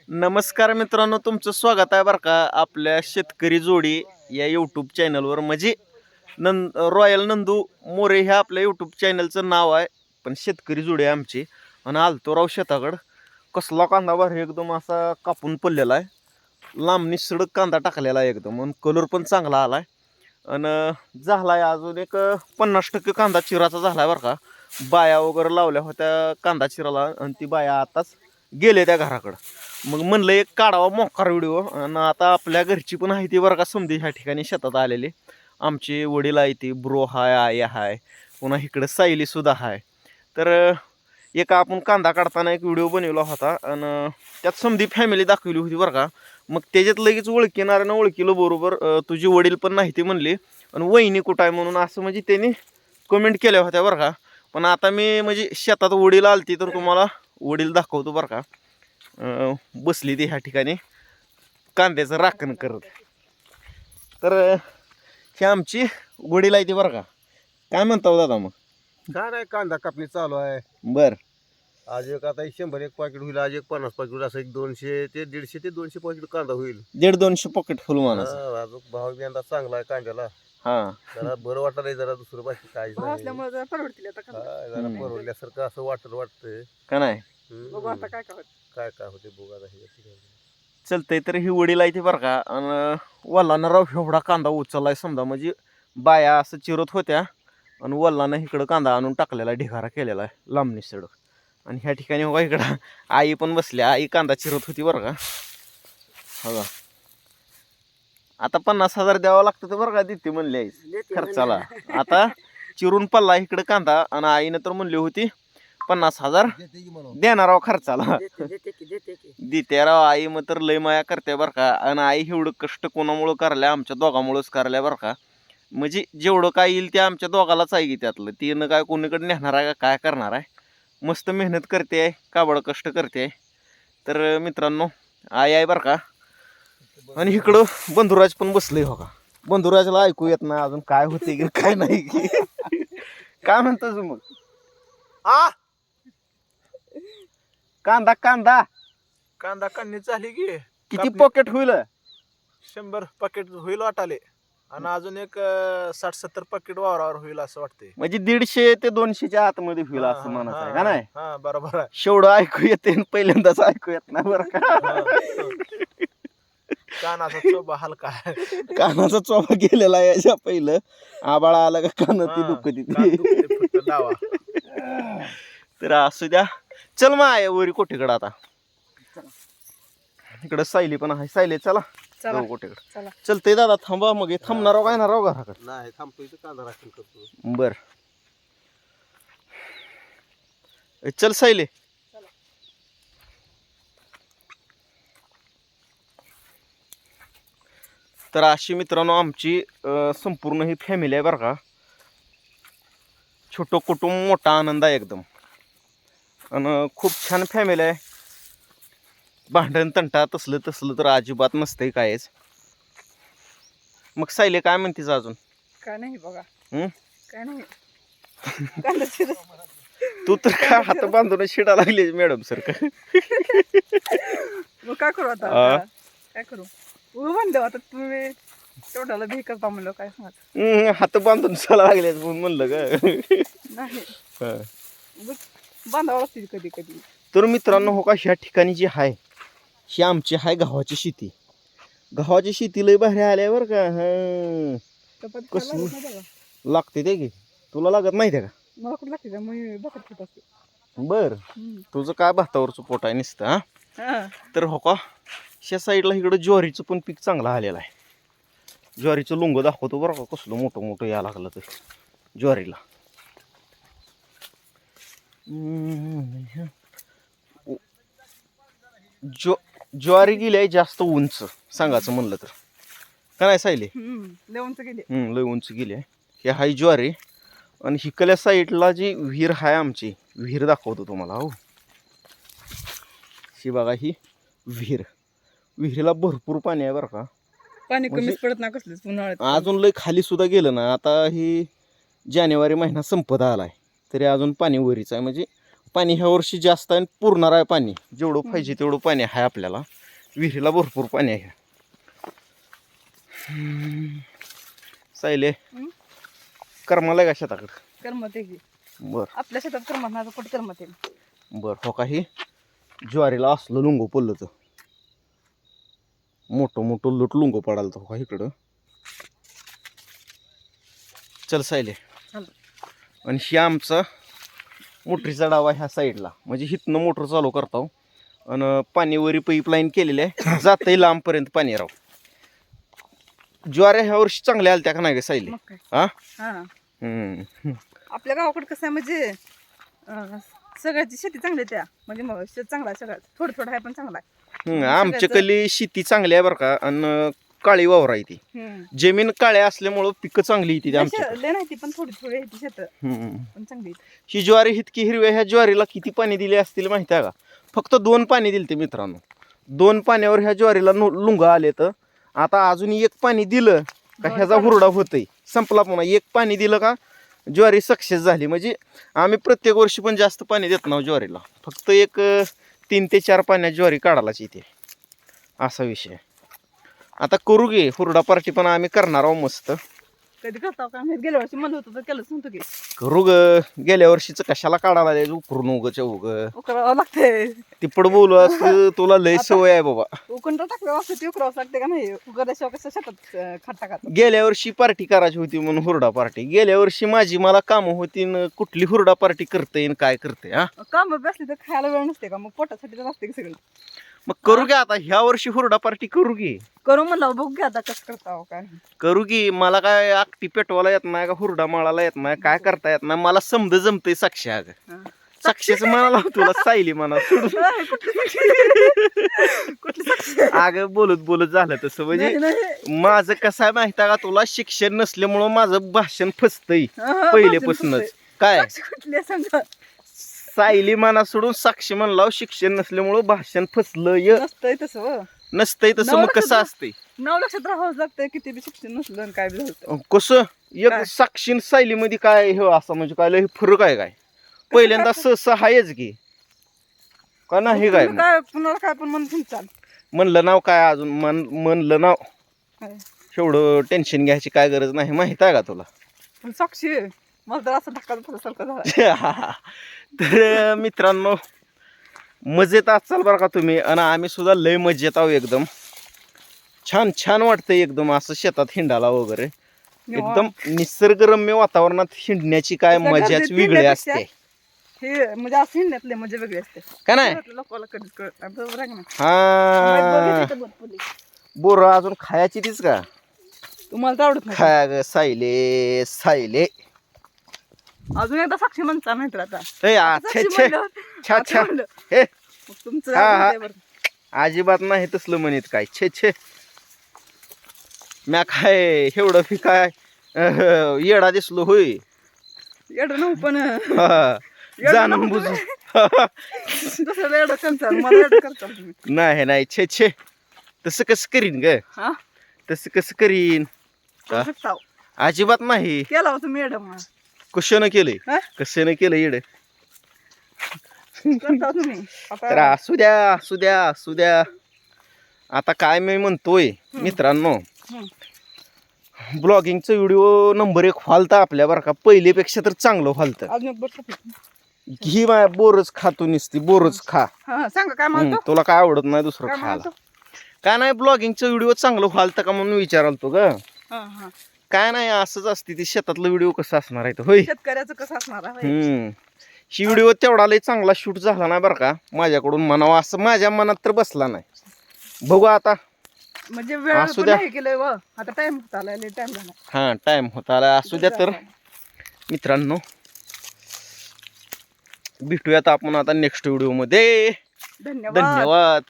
नमस्कार मित्रांनो, तुमचं स्वागत आहे बरं का आपल्या शेतकरी जोडी या यूट्यूब चॅनलवर. म्हणजे रॉयल नंदू मोरे ह्या आपल्या यूट्यूब चॅनलचं नाव आहे, पण शेतकरी जोडी आहे आमची. आणि आलतो राव शेताकडं. कसला कांदा भारी एकदम असा कापून पडलेला आहे, लांबनी सडक कांदा टाकलेला आहे एकदम, आणि कलर पण चांगला आलाय. आणि झालाय अजून एक 50% कांदा चिराचा झालाय बरं का. बाया वगैरे लावल्या होत्या कांदा चिराला, आणि ती बाया आताच गेले त्या घराकडं. मग म्हणलं एक काढावा मोकार व्हिडिओ. आणि आता आपल्या घरची पण आहे ती बरं का, समधी ह्या ठिकाणी शेतात आलेली. आमचे वडील आहे, ती ब्रो हाय, आई हाय, पुन्हा इकडं सायली सुद्धा हाय. तर एक आपण कांदा काढताना एक व्हिडिओ बनवला होता, आणि त्यात समधी फॅमिली दाखवली होती बरं का. मग त्याच्यात लगेच ओळखीणाऱ्यानं ओळखीलं बरोबर, तुझी वडील पण नाही ती म्हणली, आणि वहिनी कुठं आहे म्हणून असं म्हणजे त्यांनी कमेंट केल्या होत्या बरं का. पण आता मी म्हणजे शेतात वडील आलती तर तुम्हाला वडील दाखवतो बरं का. बसली ती ह्या ठिकाणी कांद्याचं राखण करत. तर ही आमची वडील आहे ती बरं का. काय म्हणता दादा? मग काय नाही, कांदा कापणी चालू आहे. बर, आज एक आता 100 पाकिट होईल, आज एक 50 पाकिट होईल, असं एक 200 ते 150 ते 200 पाकिट कांदा होईल. 150-200 पॉकेट फुल माणूस. अजून भाव बी यंदा चांगला आहे कांद्याला. हा, जरा बरं वाटलंय, जरा दुसरं बाकी काहीच नाही. असल्यामुळे जरा परवडतील आता हा, कांदा. जरा परवडल्यासारखं असं वाटतंय. का नाही? बघू आता काय काय होत. काय काय होते बघू आता हे. चलतंय. तर ही वडील आहे ती बरं का. आणि वल्लानं राव एवढा कांदा उचललाय समजा, म्हणजे बाया असं चिरत होत्या, आणि वल्लानं इकडं कांदा आणून टाकलेला, ढिगारा केलेला आहे लांबणी सडक. आणि ह्या ठिकाणी बघा इकडं आई पण बसली, आई कांदा चिरत होती बरं का. बघा आता 50,000 द्यावं लागतं तर बरं का, देते म्हणली आई खर्चाला. आता चिरून पल्ला इकडं कांदा, आणि आईनं तर म्हणली होती 50,000 देणार राव खर्चाला. देते राव आई, मग तर लय माया करते बरं का. आणि आई एवढं कष्ट कोणामुळं करल्या? आमच्या दोघांमुळंच करल्या बरं का. म्हणजे जेवढं काय येईल ते आमच्या दोघालाच आहे की त्यातलं. तिनं काय कोणीकडे नेणार आहे का काय करणार आहे? मस्त मेहनत करते आहे, काबड कष्ट करते आहे. तर मित्रांनो, आई आहे बरं का. आणि इकडं बंधुराज पण बसलंय हो का. बंधुराजला ऐकू येत नाही अजून काय होते की काय नाही की. काय म्हणतोस मग? कांदा कांदा कांदा काढणी झाली की किती पॉकेट होईल? 100 पाकिट होईल वाटाले. आणि अजून एक 60-70 पाकिट वावरावर होईल असं वाटतंय. म्हणजे 150 ते 200च्या आतमध्ये होईल असं म्हणायचं आहे का नाही? हा, बरोबर आहे. शेवढं ऐकू येते आणि पहिल्यांदाच ऐकू येत नाही बरं का. कानाचा चोबा हलका आहे. कानाचा चोबा गेलेला आहे याच्या पहिलं. आबाळा आला का कान ती दुखती कान दुखते फक्त लावा. तर असू द्या. चल मग आहे वरी कोठीकडं. आता इकडं सायली पण आहे. सायली चला चला कोठीकडं. चला. चलतंय दादा, थांबा मग. थांबणार काय ना राव घराकडे. नाही, थांबतो इथं कांदा राखण करतो. बर, चल सायली. तर अशी मित्रांनो आमची संपूर्ण ही फॅमिली आहे बरं का. छोटं कुटुंब, मोठा आनंद आहे एकदम. आणि खूप छान फॅमिली आहे. भांडण तंटा तसलं तर अजिबात नसतंय कायच. मग सायले काय म्हणतेस अजून? काय नाही बघा. काय नाही. तू तर काय हात बांधून शिडा लागली मॅडम सर का. मग काय करू आता? काय करू? म्हणलं आता तुम्ही तेवढ्याला भी करता म्हणलं, काय सांगा. हात बांधून चला लागले म्हणून म्हणलं का. नाही बांधावं लागतील कधी कधी. तर मित्रांनो हो का, ह्या ठिकाणी जी आहे ही आमची आहे गव्हाची शेती. गव्हाची शेती लय भारी आल्या बरं का. हा, कसं लागते ते की तुला लागत माहिती आहे का? मला कुठं लागते का? मी बघत होत असते. बर, तुझं काय भातावरचं पोट आहे नुसतं. हा, तर हो का, ह्या साईडला इकडं ज्वारीचं पण पीक चांगलं आलेलं आहे. ज्वारीचं लुंग दाखवतो बरं का, कसलं मोठं मोठं या लागलं तर ज्वारीला. ज्वारी गेली आहे जास्त उंच सांगायचं म्हणलं तर, का नाही सायली? लय उंच गेले. लय उंच गेली आहे. हे हाय ज्वारी. आणि हिकल्या साईडला जी विहीर आहे आमची, विहीर दाखवतो तुम्हाला. हो, ही बघा ही विहीर. विहिरीला भरपूर पाणी आहे बरं का. पाणी कमीच पडत ना कसलंच उन्हाळ्यात. अजून लय खाली सुद्धा गेलं ना. आता ही जानेवारी महिना संपत आलाय तरी अजून पाणी वरीच आहे. म्हणजे पाणी ह्या वर्षी जास्त आहे, पुरणार आहे पाणी. जेवढं पाहिजे तेवढं पाणी आहे आपल्याला. विहिरीला भरपूर पाणी आहे. सायले हं? करमाला का शेताकडं? करमत आहे की बर आपल्या शेतात करमत नाही तर कुठे करमत आहे. बर हो काही ज्वारीला असलं लुंगो पडलं तर मोठं लुट लुंगो पडाल तर हो का इकडं. चल सायले चल. आणि ही आमचा मोटरीचा डावा ह्या साईडला म्हणजे हिथनं मोटर चालू करतो आणि पाणीवरी पाईपलाईन केलेली आहे जातही लांबपर्यंत पाणी राव. ज्वाऱ्या ह्या वर्षी चांगल्या आल्या त्या का नाही ग सायले? मग काय हा हा हम्म. आपल्या गावाकडे कसं आहे म्हणजे सगळ्याची शेती चांगली आहे त्या म्हणजे मग शेत चांगला आहे सगळ्यात थोडं आहे पण चांगला आहे. आमच्याकडली शेती चांगली आहे बरं का आणि काळी वावर आहे ती. जमीन काळ्या असल्यामुळं पिकं चांगली येते आमच्या. लय नाही ती पण थोडी आहे ती शेत पण चांगली आहेत. ही ज्वारी इतकी हिरव्या ह्या ज्वारीला किती पाणी दिले असतील माहिती आहे का? फक्त 2 पाणी दिले ते मित्रांनो. 2 पाण्यावर ह्या ज्वारीला लुंग आले तर आता अजून 1 पाणी दिलं का ह्याचा हुरडा होतय संपला. पुन्हा 1 पाणी दिलं का ज्वारी सक्सेस झाली. म्हणजे आम्ही प्रत्येक वर्षी पण जास्त पाणी देत नाही ज्वारीला. फक्त एक 3 ते 4 पाण्यात ज्वारी काढायलाच येते असा विषय. आता करू गे हुरडा पार्टी पण आम्ही करणार आहोत मस्त. कधी करता का मी गेल्या वर्षी म्हणत होतं तर केलंच नव्हतं की करू ग. गेल्या वर्षीच कशाला काढायला द्यायचं उकरून उगच उग उकरावं लागतंय. तिपड बोलू असं तुला लय सवय आहे बाबा. उकंड टाकलं वाजता ते उकरावं लागते का नाही उकरल्याशिवाय कसं शेतात खात टाकात. गेल्या वर्षी पार्टी करायची होती म्हणून हुरडा पार्टी. गेल्या वर्षी माझी मला कामं होती न कुठली हुरडा पार्टी करते न काय करते. हा काम बसली तर खायला वेळ नसते का मग पोटासाठी तर असते की सगळं. मग करू घे आता ह्या वर्षी हुरडा पार्टी करू घे. करू म्हणलं बघू घ्या आता कसं करता काय नाही. करू की. मला काय एकटी पेटवायला येत नाही का हुरडा माळाला येत नाही काय करता येत नाही. मला समज जमतंय साक्षी. अगं हा. साक्षीच म्हणाला तुला सायली म्हणा सोडून. नाही, कुठली साक्षी? अगं बोलत बोलत झालं तसं. म्हणजे नाही, नाही. माझं कसं आहे माहिती आहे का तुला शिक्षण नसल्यामुळं माझं भाषण फसतंय हा, पहिलेपासूनच. काय साक्षी कुठली आहे सांगा. सायली म्हणा सोडून साक्षी म्हणला शिक्षण नसल्यामुळं भाषण फसलं नसतंय तसं हो. नसतंय तसं. मग कसं असतंय नाव लक्षात राहावंच लागतंय किती बी शिक्षण नसलं आणि काय बी झालं. कसं एक काय? साक्षी आणि सायलीमध्ये काय हे असं म्हणजे काय लय फरक आहे काय? पहिल्यांदा सहसा हायच की का नाही काय? तुम्ही काय कुणाला काय पण म्हणून चाल. म्हणलं नाव काय अजून म्हणलं नाव एवढं टेन्शन घ्यायची काय गरज नाही माहित आहे का तुला? पण साक्षी मला तर असं धक्का सारखं झाला. तर मित्रांनो मजेत असाल बरं का तुम्ही आणि आम्ही सुद्धा लय मजेत आहोत एकदम. छान छान वाटतंय एकदम असं शेतात हिंडाला वगैरे. एकदम निसर्गरम्य वातावरणात हिंडण्याची काय मजाच वेगळी असते. हे म्हणजे असं हिंडण्यातले मजा वेगळी असते का नाही? लोकांना कधीच कळत नाही. बरोबर आहे का नाही? हा बोर अजून खायची तीच का? तुम्हाला तर आवडत नाही खाया ग सायले सायले. अजून एकदा साक्षी म्हणता नाही तर आता ए, साक्षी छे, छे. म्हणलं, छा आता छा म्हणलं. हे मग तुमचं हा, हा. आहे बरं. अजिबात नाही तसलं म्हणत काय. छे छे म्या काय एवढं फी काय येडा दिसलो होय. एवढं नव्ह पण हा, एवढं जाणून नव्हतं बुजून. दुसऱ्याला एवढं करचाल मला एवढं करचाल तुम्ही. नाही नाही छे छे तसं कसं करीन ग? हा तसं कसं करीन? करू शकता हो. अजिबात नाही. केला होता तुम्ही एवढं मग कशानं केलंय? हा? कशानं केलं येड? करता तुम्ही तर आता असू द्या असू द्या असू द्या. आता काय मी म्हणतोय मित्रांनो ब्लॉगिंगचं व्हिडिओ नंबर 1 फालता आपल्या बरं का. पहिलेपेक्षा तर चांगलं फालतं. अजून एक बरं घी माय बोरच खातो नुसती बोरच खा. हा सांगा काय म्हणतो तुला काय आवडत नाही दुसरं काय खायला? म्हणतो काय नाही ब्लॉगिंगचं व्हिडिओ चांगलं फालतं का म्हणून विचाराल ग. हा हा काय नाही असंच असते ती शेतातलं व्हिडिओ कसं असणार आहे होय. शेतकऱ्याचं कसं असणार आहे? ही व्हिडिओ तेवढा लय चांगला शूट झाला नाही बरं का माझ्याकडून म्हणावं असं माझ्या मनात तर बसला नाही. बघू आता. म्हणजे वेळ असू पण द्या. नाही केलंय व आता टाइम होत आलाय टाइम झाला. हा टाइम होता आला. असू द्या तर मित्रांनो भेटूयात आपण आता नेक्स्ट व्हिडिओ मध्ये. धन्यवाद. धन्यवाद.